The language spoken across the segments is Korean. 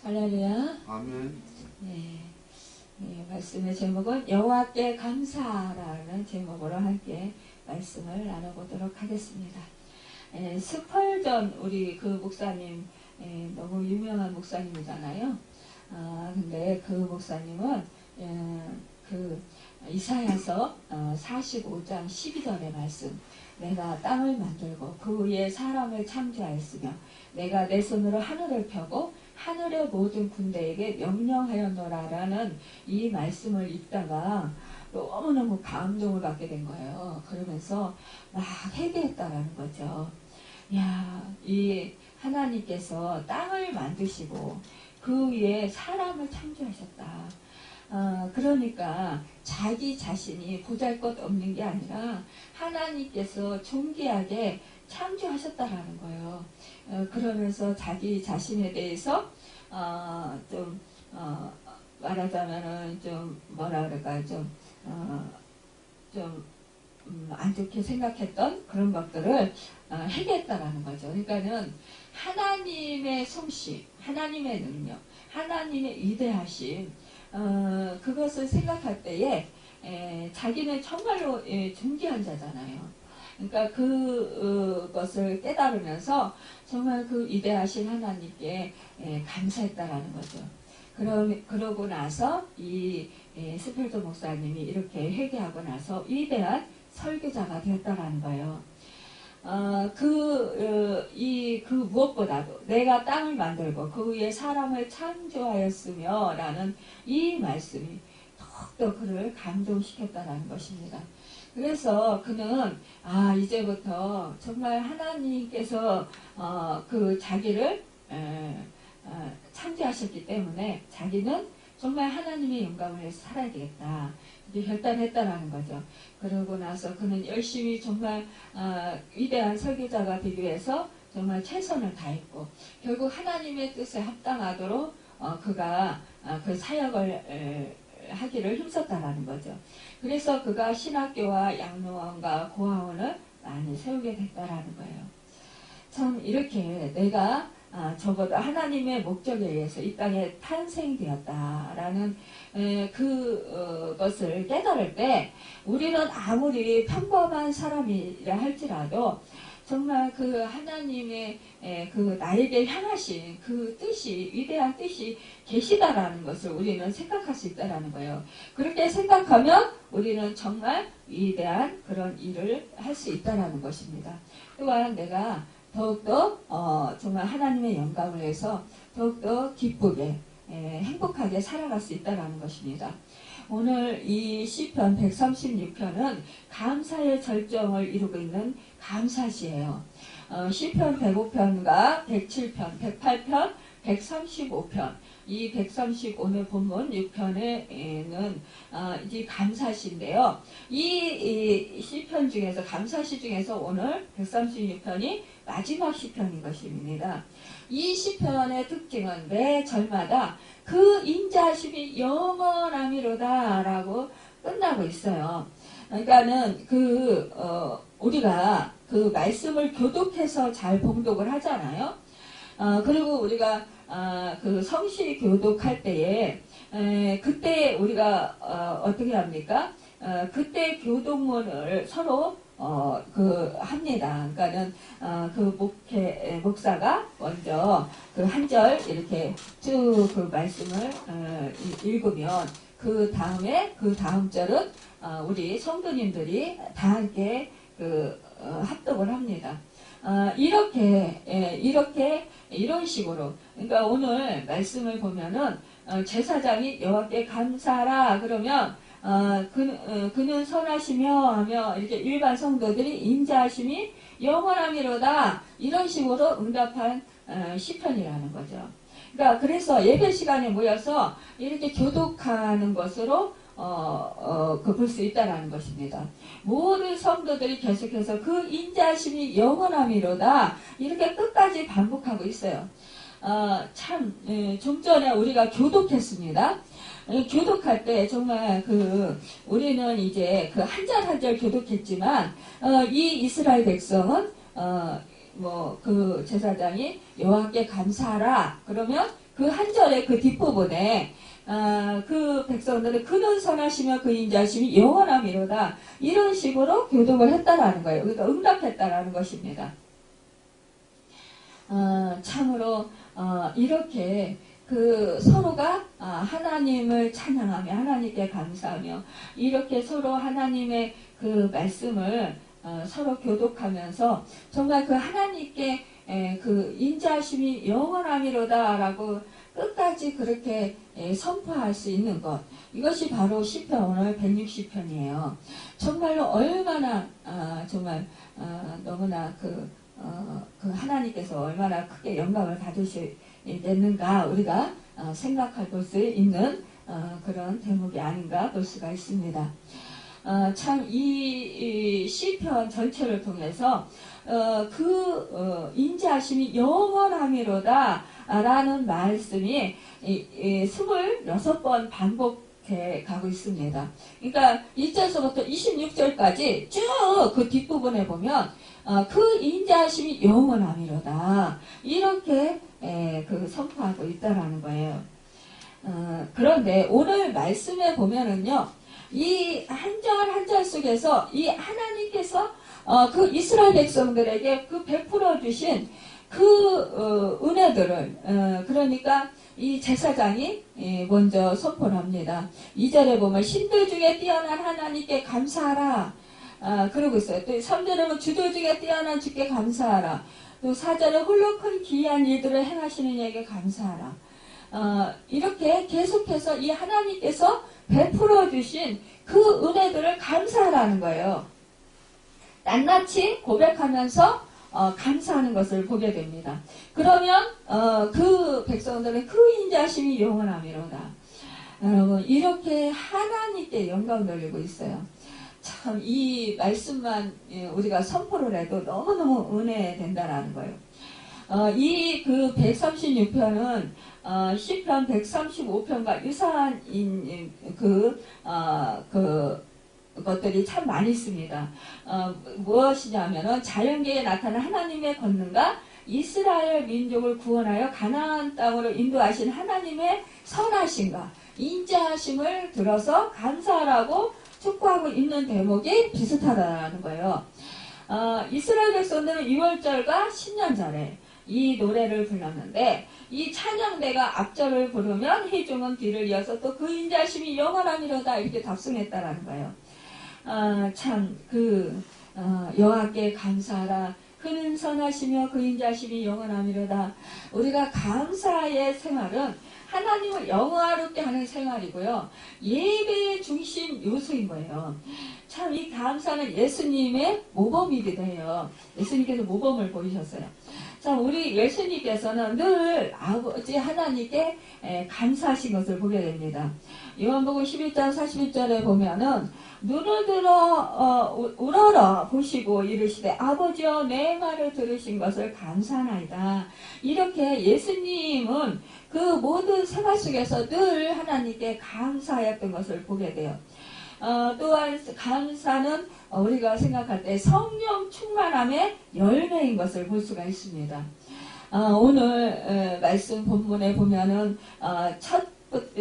할렐루야. 아멘. 네, 말씀의 제목은 여호와께 감사라는 제목으로 함께 말씀을 나눠보도록 하겠습니다. 스펄전 우리 그 목사님 너무 유명한 목사님이잖아요. 근데 그 목사님은 그 이사야서 45장 12절의 말씀, 내가 땅을 만들고 그 위에 사람을 창조하였으며 내가 내 손으로 하늘을 펴고 하늘의 모든 군대에게 명령하였노라라는 이 말씀을 읽다가 너무너무 감동을 받게 된 거예요. 그러면서 막 회개했다라는 거죠. 야, 이 하나님께서 땅을 만드시고 그 위에 사람을 창조하셨다. 그러니까 자기 자신이 보잘것없는 게 아니라 하나님께서 존귀하게 창조하셨다라는 거예요. 그러면서 자기 자신에 대해서 말하자면은 좀 뭐라 그럴까 안 좋게 생각했던 그런 것들을 해결했다라는 거죠. 그러니까는 하나님의 솜씨, 하나님의 능력, 하나님의 위대하심, 그것을 생각할 때에 자기는 정말로 존귀한 자잖아요. 그러니까 그것을 깨달으면서 정말 그 위대하신 하나님께 감사했다라는 거죠. 그러고 나서 이 스펠더 목사님이 이렇게 회개하고 나서 위대한 설교자가 되었다라는 거예요. 그 무엇보다도 내가 땅을 만들고 그 위에 사람을 창조하였으며 라는 이 말씀이 더욱더 그를 감동시켰다라는 것입니다. 그래서 그는 이제부터 정말 하나님께서 그 자기를 창조하셨기 때문에 자기는 정말 하나님의 영광을 위해서 살아야 되겠다. 이제 결단했다라는 거죠. 그러고 나서 그는 열심히 정말 위대한 설교자가 되기 위해서 정말 최선을 다했고 결국 하나님의 뜻에 합당하도록 그가 그 사역을 하기를 힘썼다라는 거죠. 그래서 그가 신학교와 양로원과 고아원을 많이 세우게 됐다라는 거예요. 참 이렇게 내가 적어도 하나님의 목적에 의해서 이 땅에 탄생되었다라는 그것을 깨달을 때 우리는 아무리 평범한 사람이라 할지라도 정말 그 하나님의 그 나에게 향하신 그 뜻이 위대한 뜻이 계시다라는 것을 우리는 생각할 수 있다라는 거예요. 그렇게 생각하면 우리는 정말 위대한 그런 일을 할 수 있다라는 것입니다. 또한 내가 더욱더 정말 하나님의 영광을 위해서 더욱더 기쁘게 행복하게 살아갈 수 있다는 것입니다. 오늘 이 시편 136편은 감사의 절정을 이루고 있는 감사시예요. 시편 105편과 107편, 108편, 135편 이 135편 본문 6편에는 이 감사시인데요. 이 시편 중에서 감사시 중에서 오늘 136편이 마지막 시편인 것입니다. 이 시편의 특징은 매 절마다 그 인자하심이 영원함이로다 라고 끝나고 있어요. 그러니까는 우리가 그 말씀을 교독해서 잘 봉독을 하잖아요. 그리고 우리가 그 성시 교독할 때에 그때 우리가 어떻게 합니까? 그때 교독문을 서로 합니다. 그러니까는 목사가 먼저 그 한 절 이렇게 쭉 그 말씀을 읽으면 그 다음에 그 다음 절은 우리 성도님들이 다 함께 합독을 합니다. 이런 식으로 그러니까 오늘 말씀을 보면은 제사장이 여호와께 감사하라 그러면 그는 선하시며 하며 이렇게 일반 성도들이 인자하심이 영원함이로다 이런 식으로 응답한 시편이라는 거죠. 그러니까 그래서 예배 시간에 모여서 이렇게 교독하는 것으로 볼 수 있다라는 것입니다. 모든 성도들이 계속해서 그 인자하심이 영원함이로다 이렇게 끝까지 반복하고 있어요. 좀 전에 우리가 교독했습니다. 교독할 때 정말 우리는 이제 그 한 절 한 절 교독했지만 이 이스라엘 백성은 그 제사장이 여호와께 감사하라 그러면 그 한 절의 그 뒷부분에 그 백성들은 그는 선하시며 그 인자하심이 영원함이로다. 이런 식으로 교독을 했다라는 거예요. 그러니까 응답했다라는 것입니다. 참으로 이렇게 그 서로가 하나님을 찬양하며 하나님께 감사하며 이렇게 서로 하나님의 그 말씀을 서로 교독하면서 정말 그 하나님께 그 인자하심이 영원함이로다라고 끝까지 그렇게 선포할 수 있는 것, 이것이 바로 시편 오늘 160편이에요. 정말로 얼마나 정말 너무나 그 하나님께서 얼마나 크게 영광을 받으시겠는가 우리가 생각할 수 있는 그런 대목이 아닌가 볼 수가 있습니다. 참 이 시편 전체를 통해서 인자하심이 영원함이로다 라는 말씀이 26번 반복해 가고 있습니다. 그러니까 1절서부터 26절까지 쭉 그 뒷부분에 보면 그 인자하심이 영원함이로다 이렇게 그 선포하고 있다라는 거예요. 그런데 오늘 말씀에 보면은요, 이 한 절 한 절 속에서 이 하나님께서 그 이스라엘 백성들에게 그 베풀어 주신 그 은혜들을 그러니까 이 제사장이 먼저 선포를 합니다. 2절에 보면 신들 중에 뛰어난 하나님께 감사하라. 그러고 있어요. 또 3절에 보면 주들 중에 뛰어난 주께 감사하라. 또 4절에 홀로 큰 기이한 일들을 행하시는 이에게 감사하라. 이렇게 계속해서 이 하나님께서 베풀어 주신 그 은혜들을 감사하라는 거예요. 낱낱이 고백하면서 감사하는 것을 보게 됩니다. 그러면 그 백성들은 그 인자심이 영원함이로다. 여러분 이렇게 하나님께 영광 돌리고 있어요. 참 이 말씀만 우리가 선포를 해도 너무너무 은혜된다라는 거예요. 이 그 136편은 시편 135편과 유사한 것들이 참 많이 있습니다. 무엇이냐면은 자연계에 나타난 하나님의 권능과 이스라엘 민족을 구원하여 가나안 땅으로 인도하신 하나님의 선하심과 인자하심을 들어서 감사하라고 촉구하고 있는 대목이 비슷하다는 거예요. 이스라엘 백성들은 6월절과 신년절에 이 노래를 불렀는데 이 찬양대가 앞절을 부르면 회중은 뒤를 이어서 또 그 인자심이 영원함이로다 이렇게 답승했다라는 거예요. 참 여호와께 감사하라. 그는 선하시며 그 인자심이 영원함이로다. 우리가 감사의 생활은 하나님을 영화롭게 하는 생활이고요. 예배의 중심 요소인 거예요. 참 이 감사는 예수님의 모범이기도 해요. 예수님께서 모범을 보이셨어요. 자, 우리 예수님께서는 늘 아버지 하나님께 감사하신 것을 보게 됩니다. 요한복음 11장 41절에 보면은 눈을 들어 우러러 보시고 이르시되 아버지여 내 말을 들으신 것을 감사하나이다. 이렇게 예수님은 그 모든 생활 속에서 늘 하나님께 감사하였던 것을 보게 돼요. 또한 감사는 우리가 생각할 때 성령 충만함의 열매인 것을 볼 수가 있습니다. 오늘 말씀 본문에 보면은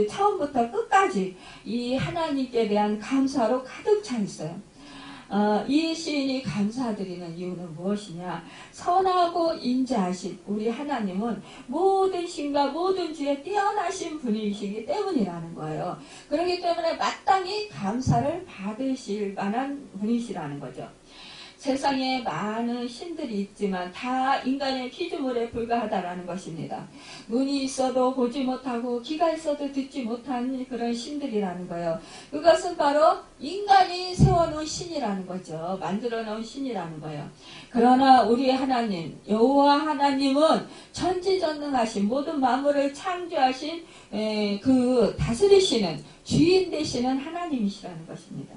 처음부터 끝까지 이 하나님께 대한 감사로 가득 차 있어요. 이 시인이 감사드리는 이유는 무엇이냐? 선하고 인자하신 우리 하나님은 모든 신과 모든 주에 뛰어나신 분이시기 때문이라는 거예요. 그렇기 때문에 마땅히 감사를 받으실 만한 분이시라는 거죠. 세상에 많은 신들이 있지만 다 인간의 피조물에 불과하다라는 것입니다. 눈이 있어도 보지 못하고 귀가 있어도 듣지 못한 그런 신들이라는 거예요. 그것은 바로 인간이 세워놓은 신이라는 거죠. 만들어 놓은 신이라는 거예요. 그러나 우리 하나님, 여호와 하나님은 천지전능하신 모든 만물을 창조하신 그 다스리시는 주인 되시는 하나님이시라는 것입니다.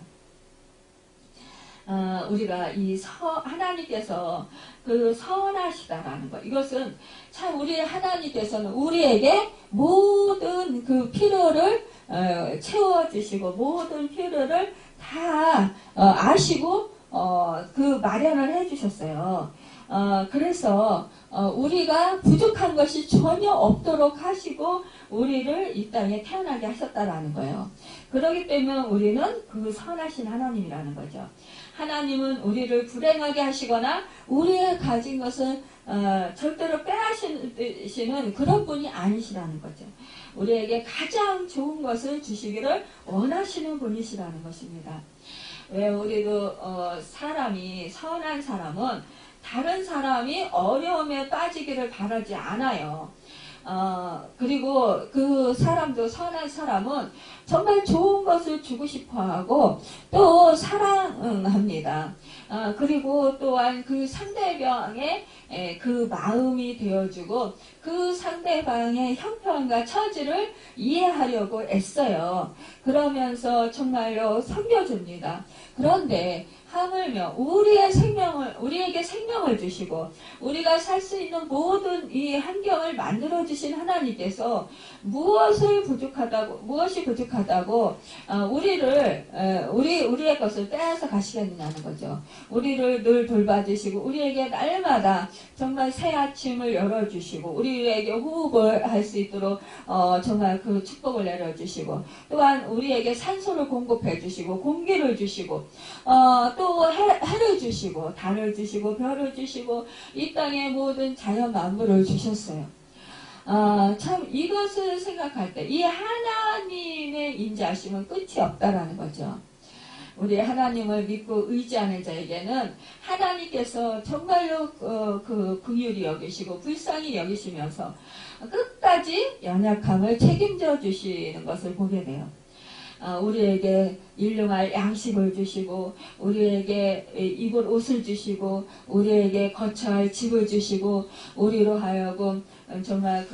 우리가 하나님께서 그 선하시다라는 것, 이것은 참 우리 하나님께서는 우리에게 모든 그 필요를 채워주시고 모든 필요를 다 아시고 그 마련을 해주셨어요. 그래서 우리가 부족한 것이 전혀 없도록 하시고 우리를 이 땅에 태어나게 하셨다라는 거예요. 그렇기 때문에 우리는 그 선하신 하나님이라는 거죠. 하나님은 우리를 불행하게 하시거나 우리의 가진 것을 절대로 빼앗으시는 그런 분이 아니시라는 거죠. 우리에게 가장 좋은 것을 주시기를 원하시는 분이시라는 것입니다. 왜 우리도 사람이 선한 사람은 다른 사람이 어려움에 빠지기를 바라지 않아요. 그리고 그 사람도 선한 사람은 정말 좋은 것을 주고 싶어 하고 또 사랑합니다. 그리고 또한 그 상대방의 그 마음이 되어주고 그 상대방의 형편과 처지를 이해하려고 애써요. 그러면서 정말로 섬겨줍니다. 그런데 하물며 우리에게 생명을 주시고 우리가 살 수 있는 모든 이 환경을 만들어 주신 하나님께서 무엇이 부족하다고 우리의 것을 빼앗아 가시겠느냐는 거죠. 우리를 늘 돌봐주시고 우리에게 날마다 정말 새 아침을 열어주시고 우리에게 호흡을 할 수 있도록 정말 그 축복을 내려주시고 또한 우리에게 산소를 공급해 주시고 공기를 주시고 또 해를 주시고 달을 주시고 별을 주시고 이 땅의 모든 자연 만물을 주셨어요. 참 이것을 생각할 때 이 하나님의 인자하심은 끝이 없다라는 거죠. 우리 하나님을 믿고 의지하는 자에게는 하나님께서 정말로 그 긍휼히 여기시고 불쌍히 여기시면서 끝까지 연약함을 책임져 주시는 것을 보게 돼요. 우리에게 일용할 양식을 주시고 우리에게 입을 옷을 주시고 우리에게 거처할 집을 주시고 우리로 하여금 정말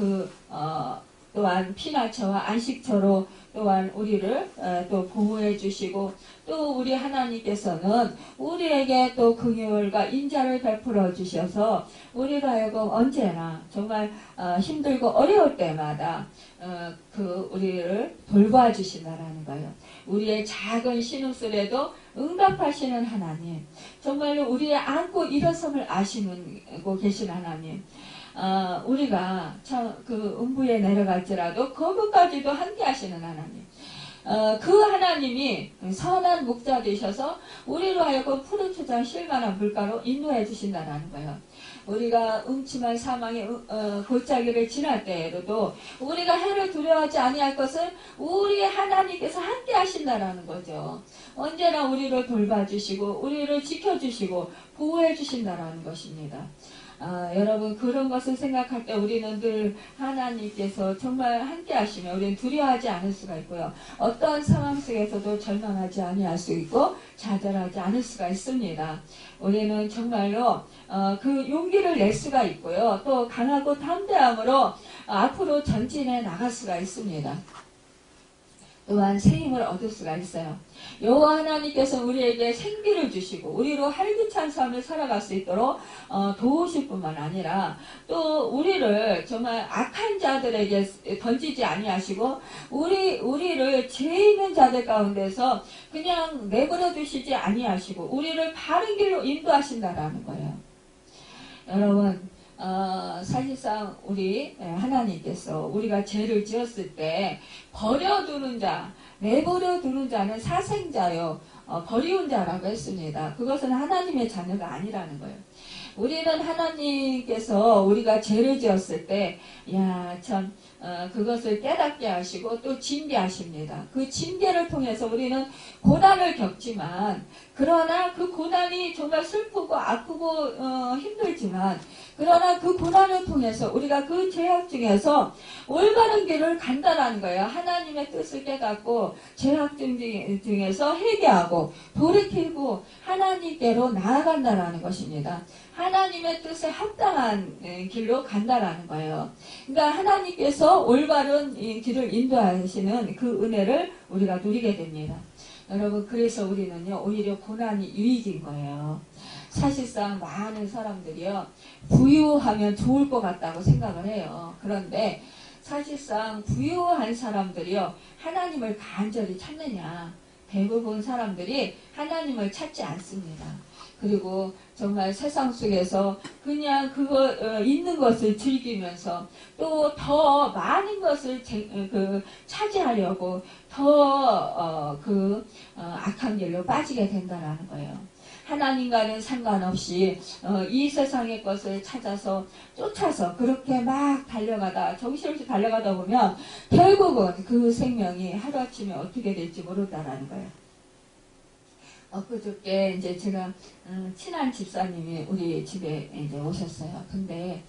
또한 피난처와 안식처로 또한 우리를 또 보호해 주시고 또 우리 하나님께서는 우리에게 또 긍휼과 인자를 베풀어 주셔서 우리로 하여금 언제나 정말 힘들고 어려울 때마다 우리를 돌봐 주신다라는 거예요. 우리의 작은 신음소리에도 응답하시는 하나님, 정말로 우리의 안고 일어섬을 아시고 계신 하나님, 우리가 그 음부에 내려갈지라도 거기까지도 함께 하시는 하나님, 그 하나님이 선한 목자 되셔서 우리로 하여금 푸른 초장 쉴만한 물가로 인도해 주신다는 거예요. 우리가 음침한 사망의 골짜기를 지날 때에도 우리가 해를 두려워하지 아니할 것은 우리 하나님께서 함께 하신다라는 거죠. 언제나 우리를 돌봐주시고 우리를 지켜주시고 보호해 주신다라는 것입니다. 여러분 그런 것을 생각할 때 우리는 늘 하나님께서 정말 함께 하시면 우리는 두려워하지 않을 수가 있고요. 어떠한 상황 속에서도 절망하지 아니할 수 있고 좌절하지 않을 수가 있습니다. 우리는 정말로 그 용기를 낼 수가 있고요. 또 강하고 담대함으로 앞으로 전진해 나갈 수가 있습니다. 또한 새 힘을 얻을 수가 있어요. 여호와 하나님께서 우리에게 생기를 주시고 우리로 활기찬 삶을 살아갈 수 있도록 도우실 뿐만 아니라 또 우리를 정말 악한 자들에게 던지지 아니하시고 우리를 죄 있는 자들 가운데서 그냥 내버려 두시지 아니하시고 우리를 바른 길로 인도하신다라는 거예요. 여러분 사실상 우리 하나님께서 우리가 죄를 지었을 때 버려두는 자, 내버려두는 자는 사생자요 버리운 자라고 했습니다. 그것은 하나님의 자녀가 아니라는 거예요. 우리는 하나님께서 우리가 죄를 지었을 때 그것을 깨닫게 하시고 또 징계하십니다. 그 징계를 통해서 우리는 고난을 겪지만 그러나 그 고난이 정말 슬프고 아프고 힘들지만 그러나 그 고난을 통해서 우리가 그 죄악 중에서 올바른 길을 간다라는 거예요. 하나님의 뜻을 깨닫고 죄악 중에서 회개하고 돌이키고 하나님께로 나아간다라는 것입니다. 하나님의 뜻에 합당한 길로 간다라는 거예요. 그러니까 하나님께서 올바른 길을 인도하시는 그 은혜를 우리가 누리게 됩니다. 여러분 그래서 우리는요 오히려 고난이 유익인 거예요. 사실상 많은 사람들이요 부유하면 좋을 것 같다고 생각을 해요. 그런데 사실상 부유한 사람들이요 하나님을 간절히 찾느냐? 대부분 사람들이 하나님을 찾지 않습니다. 그리고 정말 세상 속에서 그냥 그거 있는 것을 즐기면서 또 더 많은 것을 차지하려고 더 악한 길로 빠지게 된다라는 거예요. 하나님과는 상관없이 이 세상의 것을 찾아서 쫓아서 그렇게 막 달려가다 정신없이 달려가다 보면 결국은 그 생명이 하루아침에 어떻게 될지 모른다라는 거예요. 엊그저께 이제 제가 친한 집사님이 우리 집에 이제 오셨어요. 근데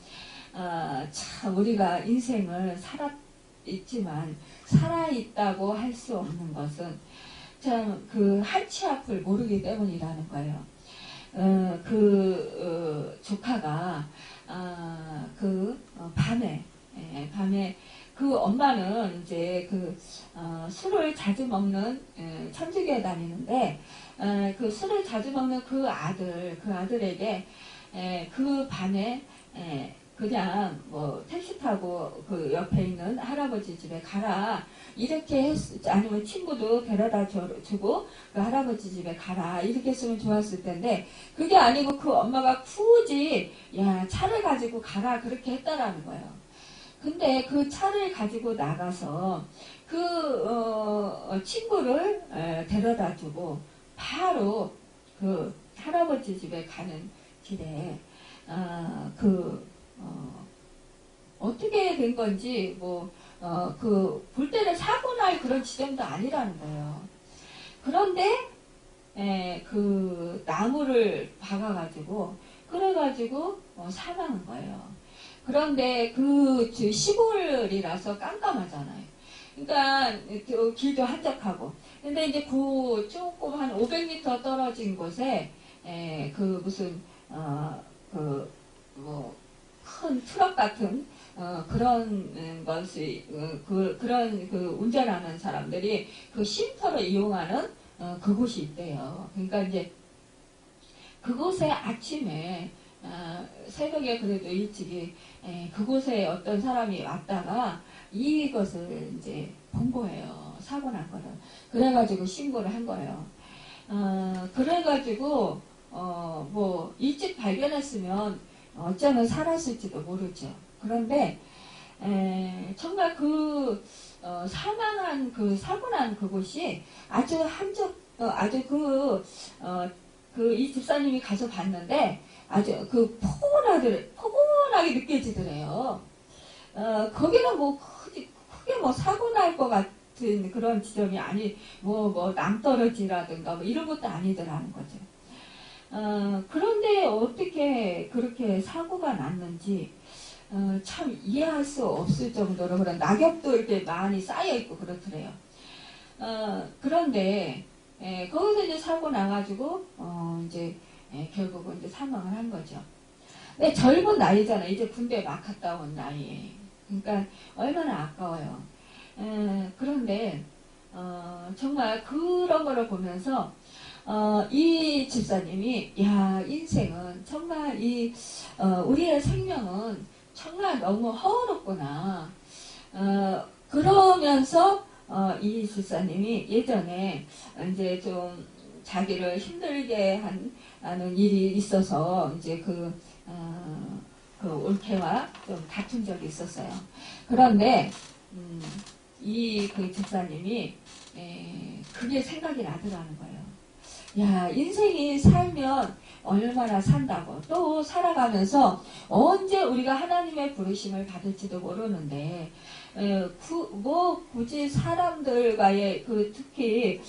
참 우리가 인생을 살아있지만 살아있다고 할 수 없는 것은 참 그 한치 앞을 모르기 때문이라는 거예요. 조카가 밤에 그 엄마는 이제 술을 자주 먹는 천주교에 다니는데 그 술을 자주 먹는 그 아들에게 그 밤에 그냥 뭐 택시 타고 그 옆에 있는 할아버지 집에 가라 이렇게 아니면 친구도 데려다 주고 그 할아버지 집에 가라 이렇게 했으면 좋았을 텐데 그게 아니고 그 엄마가 굳이 야 차를 가지고 가라 그렇게 했다라는 거예요. 근데 그 차를 가지고 나가서 친구를 데려다 주고 바로 그 할아버지 집에 가는 길에 어떻게 된 건지 볼 때는 사고 날 그런 지점도 아니라는 거예요. 그런데 그 나무를 박아가지고 그래가지고 사망한 거예요. 그런데 시골이라서 깜깜하잖아요. 그러니까 길도 한적하고. 근데 이제 조금 한 500m 떨어진 곳에 큰 트럭 같은 그런 것이 그런 운전하는 사람들이 그 쉼터를 이용하는 그곳이 있대요. 그러니까 이제 그곳에 아침에 새벽에 그래도 일찍이 그곳에 어떤 사람이 왔다가 이것을 이제 본 거예요. 사고 난 거를. 그래가지고 신고를 한 거예요. 그래가지고 일찍 발견했으면 어쩌면 살았을지도 모르죠. 그런데 정말 사망한 사고 난 그곳이 아주 이 집사님이 가서 봤는데 아주 포근하게 느껴지더래요. 거기는 크게 사고 날 것 같은 그런 지점이 낭떠러지라든가 이런 것도 아니더라는 거죠. 그런데 어떻게 그렇게 사고가 났는지 참 이해할 수 없을 정도로 그런 낙엽도 이렇게 많이 쌓여 있고 그렇더래요. 그런데 거기서 이제 사고 나가지고 이제 결국은 이제 사망을 한 거죠. 근데 젊은 나이잖아요. 이제 군대 막 갔다 온 나이에. 그러니까 얼마나 아까워요. 그런데 정말 그런 거를 보면서 이 집사님이 인생은 정말 우리의 생명은 정말 너무 허울없구나. 그러면서 이 집사님이 예전에 이제 좀 자기를 힘들게 하는 일이 있어서 이제 올케와 좀 다툰 적이 있었어요. 그런데 그 집사님이 그게 생각이 나더라는 거예요. 인생이 살면 얼마나 산다고 또 살아가면서 언제 우리가 하나님의 부르심을 받을지도 모르는데 굳이 사람들과의 특히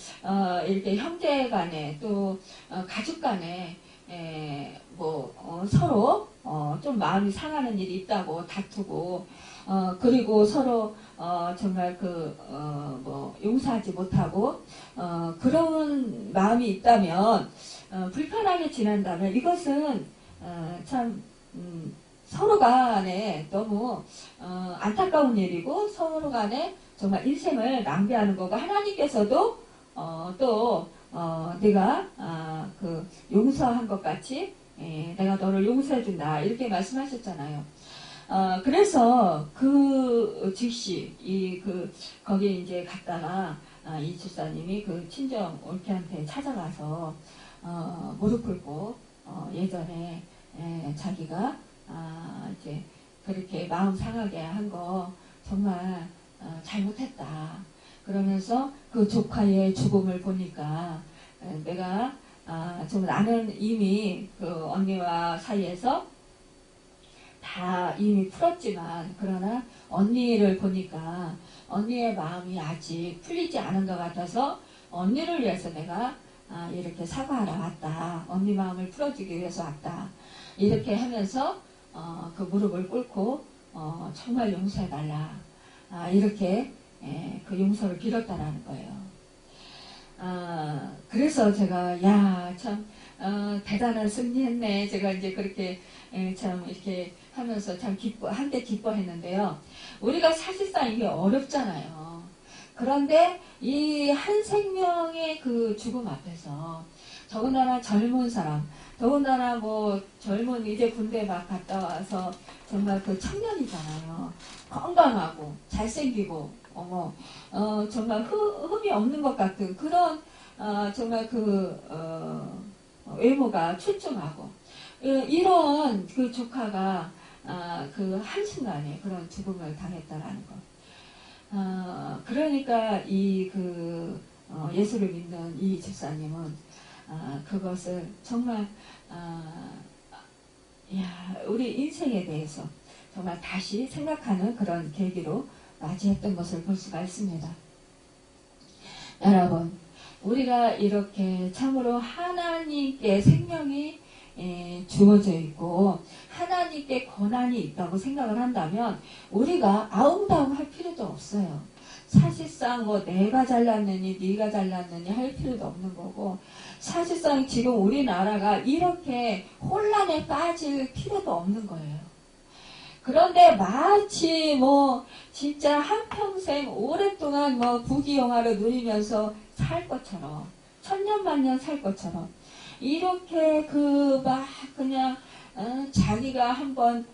이렇게 형제 간에 또 가족 간에 서로 좀 마음이 상하는 일이 있다고 다투고 그리고 서로 정말 용서하지 못하고 그런 마음이 있다면 불편하게 지낸다면 이것은 참 서로 간에 너무 안타까운 일이고 서로 간에 정말 인생을 낭비하는 거고 하나님께서도 또 내가 용서한 것 같이 내가 너를 용서해준다 이렇게 말씀하셨잖아요. 그래서 즉시 거기에 이제 갔다가 이 집사님이 친정 올케한테 찾아가서 무릎 꿇고 예전에 자기가 이제 그렇게 마음 상하게 한 거 정말 잘못했다. 그러면서 그 조카의 죽음을 보니까 내가 좀 나는 이미 그 언니와 사이에서 다 이미 풀었지만 그러나 언니를 보니까 언니의 마음이 아직 풀리지 않은 것 같아서 언니를 위해서 내가 이렇게 사과하러 왔다. 언니 마음을 풀어주기 위해서 왔다. 이렇게 하면서 그 무릎을 꿇고 정말 용서해달라. 이렇게 그 용서를 빌었다라는 거예요. 그래서 제가 참 대단한 승리했네. 제가 이제 그렇게 참 이렇게 하면서 참 한데 기뻐했는데요. 우리가 사실상 이게 어렵잖아요. 그런데 이 한 생명의 그 죽음 앞에서 더군다나 젊은 사람, 더군다나 뭐 젊은 이제 군대 막 갔다 와서 정말 그 청년이잖아요. 건강하고 잘생기고 정말 흠이 없는 것 같은 그런 정말 외모가 출중하고 이런 그 조카가 그 한순간에 그런 죽음을 당했다라는 것. 그러니까 예수를 믿는 이 집사님은 그것을 정말 우리 인생에 대해서 정말 다시 생각하는 그런 계기로 맞이했던 것을 볼 수가 있습니다. 여러분, 우리가 이렇게 참으로 하나님께 생명이 주어져 있고 하나님께 권한이 있다고 생각을 한다면 우리가 아웅다웅 할 필요도 없어요. 사실상 뭐 내가 잘났느니 네가 잘났느니 할 필요도 없는 거고 사실상 지금 우리나라가 이렇게 혼란에 빠질 필요도 없는 거예요. 그런데 마치 뭐 진짜 한평생 오랫동안 뭐 부귀영화를 누리면서 살 것처럼 천년만년 살 것처럼 이렇게 막 그냥 자기가 한번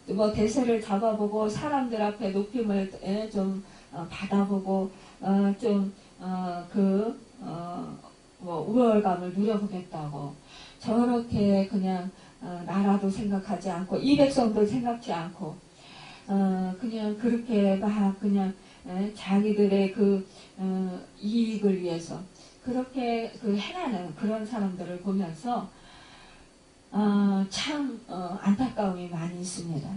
뭐 대세를 잡아보고 사람들 앞에 높임을 좀 받아보고 뭐 우월감을 누려보겠다고 저렇게 그냥 나라도 생각하지 않고 이 백성도 생각지 않고 그냥 그렇게 막 그냥 자기들의 이익을 위해서 그렇게 행하는 그런 사람들을 보면서 참 안타까움이 많이 있습니다.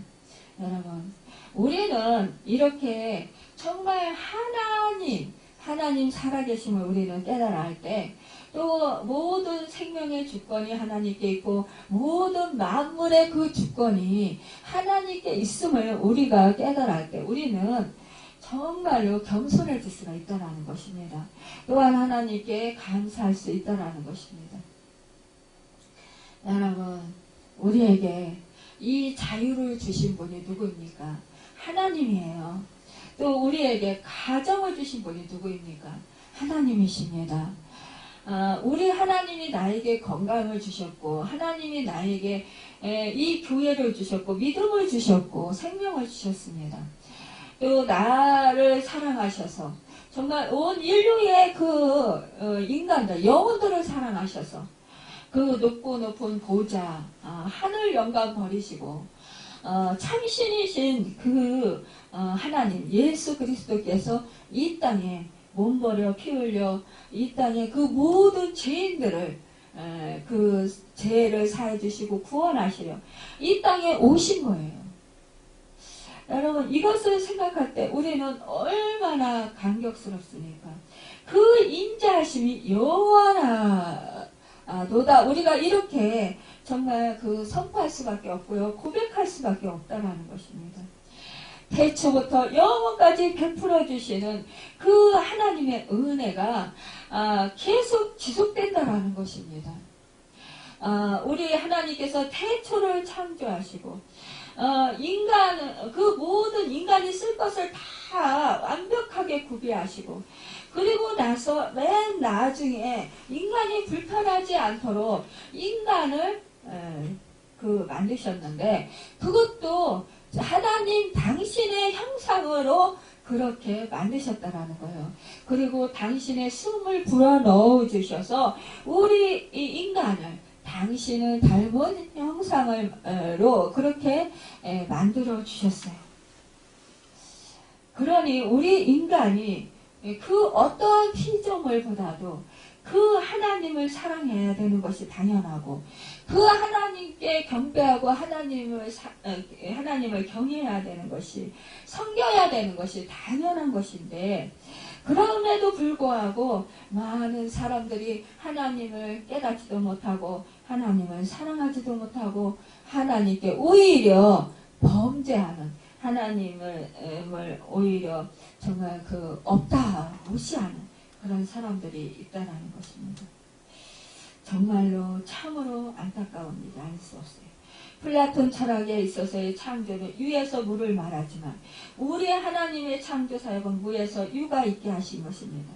여러분, 우리는 이렇게 정말 하나님 살아계심을 우리는 깨달아 할 때 또 모든 생명의 주권이 하나님께 있고 모든 만물의 그 주권이 하나님께 있음을 우리가 깨달아 할 때 우리는 정말로 겸손해질 수가 있다는 것입니다. 또한 하나님께 감사할 수 있다는 것입니다. 여러분, 우리에게 이 자유를 주신 분이 누구입니까? 하나님이에요. 또 우리에게 가정을 주신 분이 누구입니까? 하나님이십니다. 우리 하나님이 나에게 건강을 주셨고 하나님이 나에게 이 교회를 주셨고 믿음을 주셨고 생명을 주셨습니다. 또 나를 사랑하셔서 정말 온 인류의 인간들 영혼들을 사랑하셔서 높고 높은 보좌 하늘 영광 버리시고 참신이신 하나님 예수 그리스도께서 이 땅에 몸버려 피 흘려 이 땅에 모든 죄인들을 죄를 사해 주시고 구원하시려 이 땅에 오신 거예요. 여러분, 이것을 생각할 때 우리는 얼마나 감격스럽습니까? 그 인자하심이 영원하도다. 우리가 이렇게 정말 선포할 수밖에 없고요. 고백할 수밖에 없다는 것입니다. 태초부터 영원까지 베풀어 주시는 그 하나님의 은혜가 계속 지속된다라는 것입니다. 우리 하나님께서 태초를 창조하시고 모든 인간이 쓸 것을 다 완벽하게 구비하시고 그리고 나서 맨 나중에 인간이 불편하지 않도록 인간을 만드셨는데 그것도 하나님 당신의 형상으로 그렇게 만드셨다라는 거예요. 그리고 당신의 숨을 불어 넣어 주셔서 우리 이 인간을 당신을 닮은 형상으로 그렇게 만들어 주셨어요. 그러니 우리 인간이 그 어떠한 피조물보다도 그 하나님을 사랑해야 되는 것이 당연하고, 그 하나님께 경배하고 하나님을 경외해야 되는 것이, 섬겨야 되는 것이 당연한 것인데, 그럼에도 불구하고 많은 사람들이 하나님을 깨닫지도 못하고 하나님을 사랑하지도 못하고 하나님께 오히려 범죄하는, 하나님을 오히려 정말 없다 무시하는 그런 사람들이 있다라는 것입니다. 정말로 참으로 안타까웁니다. 알 수 없어요. 플라톤 철학에 있어서의 창조는 유에서 무를 말하지만 우리 하나님의 창조 사역은 무에서 유가 있게 하신 것입니다.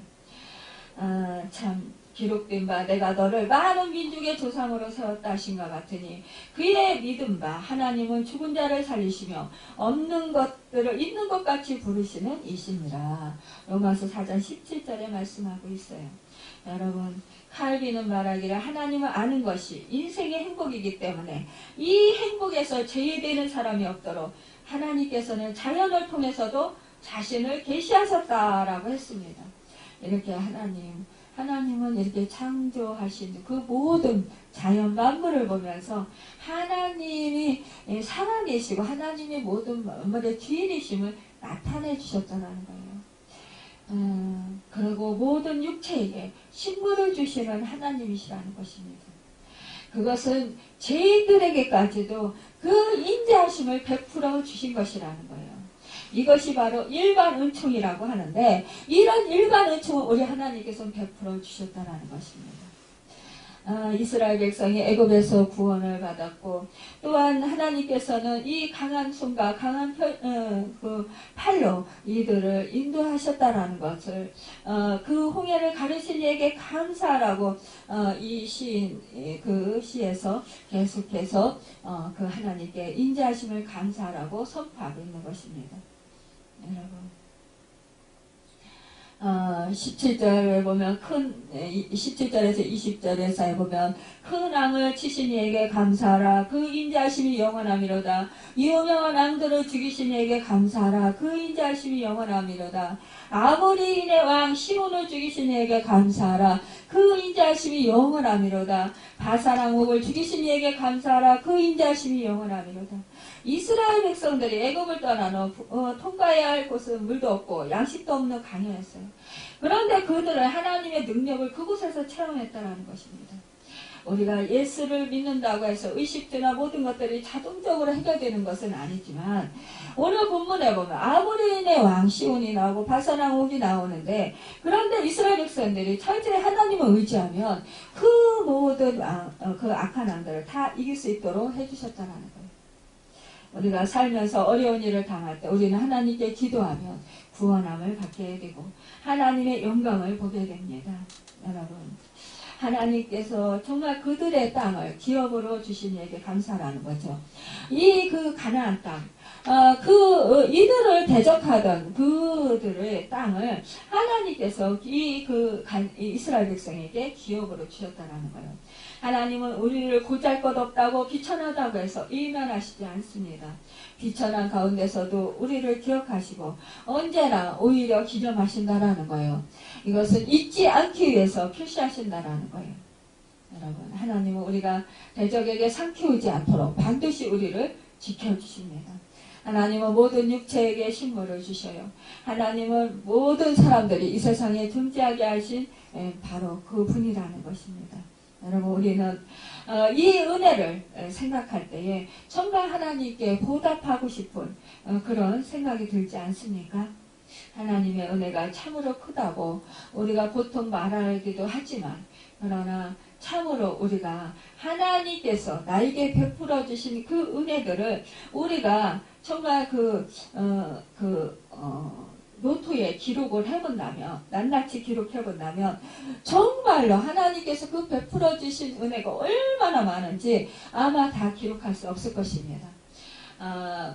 참 기록된 바 내가 너를 많은 민족의 조상으로 세웠다 하신가 같으니 그의 믿은 바 하나님은 죽은 자를 살리시며 없는 것들을 있는 것 같이 부르시는 이시니라. 로마서 4장 17절에 말씀하고 있어요. 여러분, 칼빈은 말하기를 하나님을 아는 것이 인생의 행복이기 때문에 이 행복에서 제외되는 사람이 없도록 하나님께서는 자연을 통해서도 자신을 계시하셨다라고 했습니다. 이렇게 하나님은 이렇게 창조하신 그 모든 자연 만물을 보면서 하나님이 살아계시고 하나님의 모든 만물의 주인이심을 나타내 주셨다는 거예요. 그리고 모든 육체에게 식물을 주시는 하나님이시라는 것입니다. 그것은 죄인들에게까지도 그 인자하심을 베풀어 주신 것이라는 거예요. 이것이 바로 일반 은총이라고 하는데, 이런 일반 은총을 우리 하나님께서 베풀어 주셨다는 것입니다. 이스라엘 백성이 애굽에서 구원을 받았고, 또한 하나님께서는 이 강한 손과 강한 그 팔로 이들을 인도하셨다라는 것을 그 홍해를 가르신 이에게 감사하라고 이 시인 그 시에서 계속해서 그 하나님께 인자하심을 감사하라고 선포하고 있는 것입니다. 여러분, 17절에 보면 17절에서 20절에서 보면 큰 왕을 치신 이에게 감사하라. 그 인자하심이 영원함이로다. 유명한 왕들을 죽이신 이에게 감사하라. 그 인자하심이 영원함이로다. 아모리인의 왕 시온을 죽이신 이에게 감사하라. 그 인자하심이 영원함이로다. 바사랑 옥을 죽이신 이에게 감사하라. 그 인자하심이 영원함이로다. 이스라엘 백성들이 애굽을 떠난 후 통과해야 할 곳은 물도 없고 양식도 없는 강이었어요. 그런데 그들은 하나님의 능력을 그곳에서 체험했다는 것입니다. 우리가 예수를 믿는다고 해서 의식주나 모든 것들이 자동적으로 해결되는 것은 아니지만, 오늘 본문에 보면 아모리인의 왕 시온이 나오고 바사랑 옥이 나오는데, 그런데 이스라엘 백성들이 철저히 하나님을 의지하면 그 모든 그 악한 왕들을 다 이길 수 있도록 해주셨다는 거예요. 우리가 살면서 어려운 일을 당할 때 우리는 하나님께 기도하면 구원함을 받게 되고 하나님의 영광을 보게 됩니다. 여러분, 하나님께서 정말 그들의 땅을 기업으로 주신 이에게 감사라는 거죠. 이 그 가나안 땅, 이들을 대적하던 그들의 땅을 하나님께서 이스라엘 백성에게 기업으로 주셨다는 거예요. 하나님은 우리를 고잘 것 없다고 비천하다고 해서 일면하시지 않습니다. 비천한 가운데서도 우리를 기억하시고 언제나 오히려 기념하신다라는 거예요. 이것은 잊지 않기 위해서 표시하신다라는 거예요. 여러분, 하나님은 우리가 대적에게 삼키우지 않도록 반드시 우리를 지켜주십니다. 하나님은 모든 육체에게 식물을 주셔요. 하나님은 모든 사람들이 이 세상에 존재하게 하신 바로 그 분이라는 것입니다. 여러분, 우리는 이 은혜를 생각할 때에 정말 하나님께 보답하고 싶은 그런 생각이 들지 않습니까? 하나님의 은혜가 참으로 크다고 우리가 보통 말하기도 하지만, 그러나 참으로 우리가 하나님께서 나에게 베풀어 주신 그 은혜들을 우리가 정말 노트에 기록을 해본다면, 낱낱이 기록해본다면 정말로 하나님께서 그 베풀어 주신 은혜가 얼마나 많은지 아마 다 기록할 수 없을 것입니다.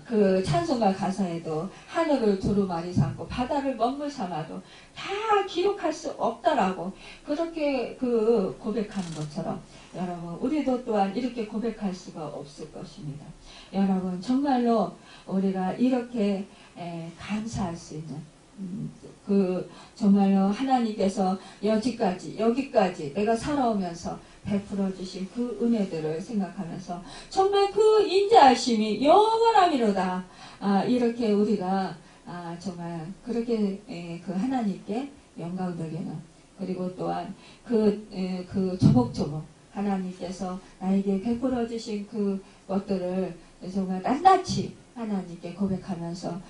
그 찬송가 가사에도 하늘을 두루마리 삼고 바다를 먹물 삼아도 다 기록할 수 없다라고 그렇게 그 고백하는 것처럼 여러분 우리도 또한 이렇게 고백할 수가 없을 것입니다. 여러분 정말로 우리가 이렇게 감사할 수 있는 그 정말로 하나님께서 여기까지 내가 살아오면서 베풀어 주신 그 은혜들을 생각하면서 정말 그 인자하심이 영원함이로다. 이렇게 우리가 정말 그렇게 그 하나님께 영광 돌리는 그리고 또한 그 조목조목 하나님께서 나에게 베풀어 주신 그 것들을 정말 낱낱이 하나님께 고백하면서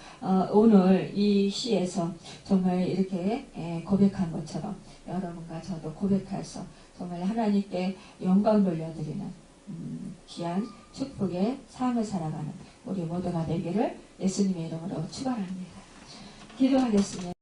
오늘 이 시에서 정말 이렇게 고백한 것처럼 여러분과 저도 고백해서 정말 하나님께 영광 돌려드리는 귀한 축복의 삶을 살아가는 우리 모두가 되기를 예수님의 이름으로 축원합니다. 기도하겠습니다.